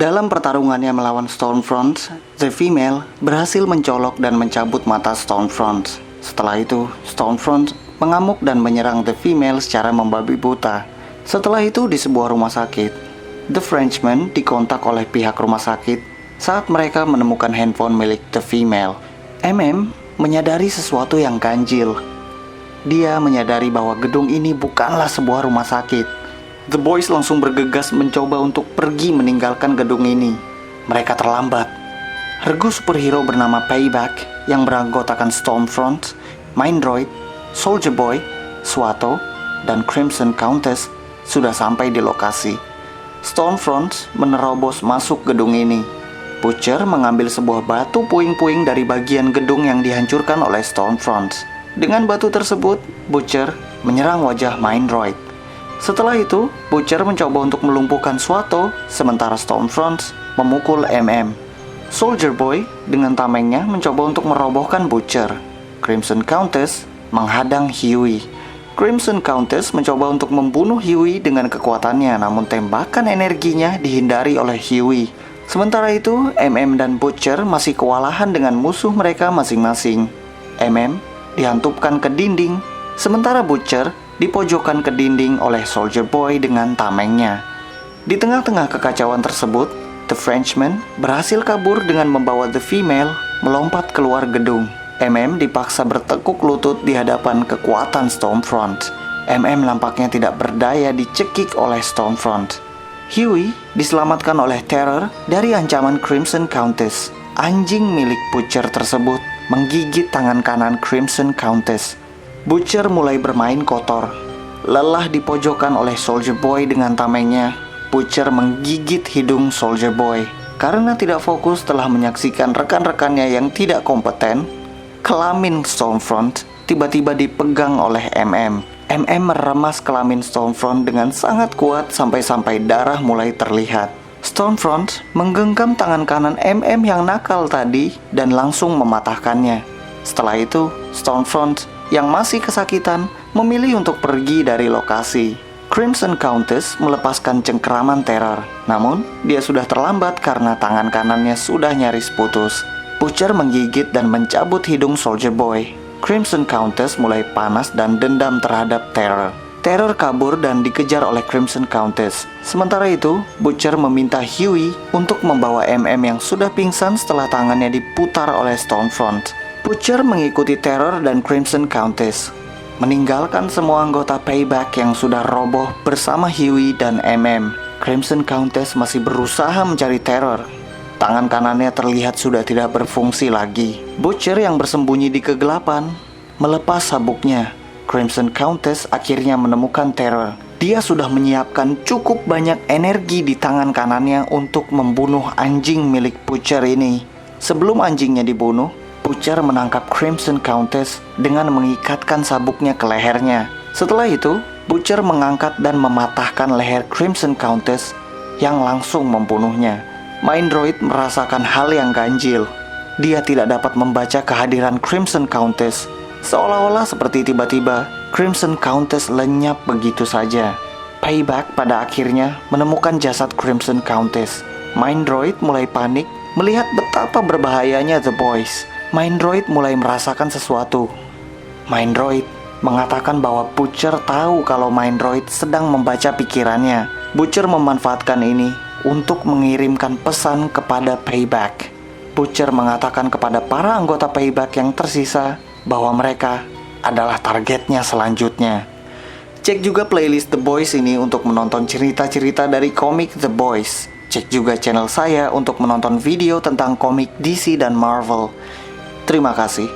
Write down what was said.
Dalam pertarungannya melawan Stormfront, The Female berhasil mencolok dan mencabut mata Stormfront. Setelah itu, Stormfront mengamuk dan menyerang The Female secara membabi buta. Setelah itu di sebuah rumah sakit, The Frenchman dikontak oleh pihak rumah sakit saat mereka menemukan handphone milik The Female. Menyadari sesuatu yang ganjil. Dia menyadari bahwa gedung ini bukanlah sebuah rumah sakit. The Boys langsung bergegas mencoba untuk pergi meninggalkan gedung ini. Mereka terlambat. Regu superhero bernama Payback yang beranggotakan Stormfront, Mindroid, Soldier Boy, SWATO, dan Crimson Countess sudah sampai di lokasi. Stormfront menerobos masuk gedung ini. Butcher mengambil sebuah batu puing-puing dari bagian gedung yang dihancurkan oleh Stormfront. Dengan batu tersebut, Butcher menyerang wajah Mindroid. Setelah itu, Butcher mencoba untuk melumpuhkan SWATO, sementara Stormfront memukul Soldier Boy dengan tamengnya mencoba untuk merobohkan Butcher. Crimson Countess menghadang Huey. Crimson Countess mencoba untuk membunuh Huey dengan kekuatannya, namun tembakan energinya dihindari oleh Huey. Sementara itu, dan Butcher masih kewalahan dengan musuh mereka masing-masing. Dihantupkan ke dinding, sementara Butcher dipojokkan ke dinding oleh Soldier Boy dengan tamengnya. Di tengah-tengah kekacauan tersebut, The Frenchman berhasil kabur dengan membawa The Female melompat keluar gedung. Dipaksa bertekuk lutut di hadapan kekuatan Stormfront. Nampaknya tidak berdaya dicekik oleh Stormfront. Huey diselamatkan oleh Terror dari ancaman Crimson Countess. Anjing milik Butcher tersebut menggigit tangan kanan Crimson Countess. Butcher mulai bermain kotor. Lelah dipojokkan oleh Soldier Boy dengan tamengnya, Butcher menggigit hidung Soldier Boy. Karena tidak fokus setelah menyaksikan rekan-rekannya yang tidak kompeten, kelamin Stormfront tiba-tiba dipegang oleh meremas kelamin Stormfront dengan sangat kuat sampai-sampai darah mulai terlihat. Stormfront menggenggam tangan kanan yang nakal tadi dan langsung mematahkannya. Setelah itu, Stormfront yang masih kesakitan memilih untuk pergi dari lokasi. Crimson Countess melepaskan cengkeraman Terror, namun dia sudah terlambat karena tangan kanannya sudah nyaris putus. Butcher menggigit dan mencabut hidung Soldier Boy. Crimson Countess mulai panas dan dendam terhadap Terror. Terror kabur dan dikejar oleh Crimson Countess. Sementara itu, Butcher meminta Huey untuk membawa yang sudah pingsan setelah tangannya diputar oleh Stormfront. Butcher mengikuti Terror dan Crimson Countess, meninggalkan semua anggota Payback yang sudah roboh bersama Huey dan Crimson Countess masih berusaha mencari Terror. Tangan kanannya terlihat sudah tidak berfungsi lagi. Butcher yang bersembunyi di kegelapan melepas sabuknya. Crimson Countess akhirnya menemukan Terror. Dia sudah menyiapkan cukup banyak energi di tangan kanannya untuk membunuh anjing milik Butcher ini. Sebelum anjingnya dibunuh, Butcher menangkap Crimson Countess dengan mengikatkan sabuknya ke lehernya. Setelah itu, Butcher mengangkat dan mematahkan leher Crimson Countess yang langsung membunuhnya. Mindroid merasakan hal yang ganjil. Dia tidak dapat membaca kehadiran Crimson Countess. Seolah-olah seperti tiba-tiba Crimson Countess lenyap begitu saja. Payback pada akhirnya menemukan jasad Crimson Countess. Mindroid mulai panik melihat betapa berbahayanya The Boys. Mindroid mulai merasakan sesuatu. Mindroid mengatakan bahwa Butcher tahu kalau Mindroid sedang membaca pikirannya. Butcher memanfaatkan ini untuk mengirimkan pesan kepada Payback. Butcher mengatakan kepada para anggota Payback yang tersisa bahwa mereka adalah targetnya selanjutnya. Cek juga playlist The Boys ini untuk menonton cerita-cerita dari komik The Boys. Cek juga channel saya untuk menonton video tentang komik DC dan Marvel. Terima kasih.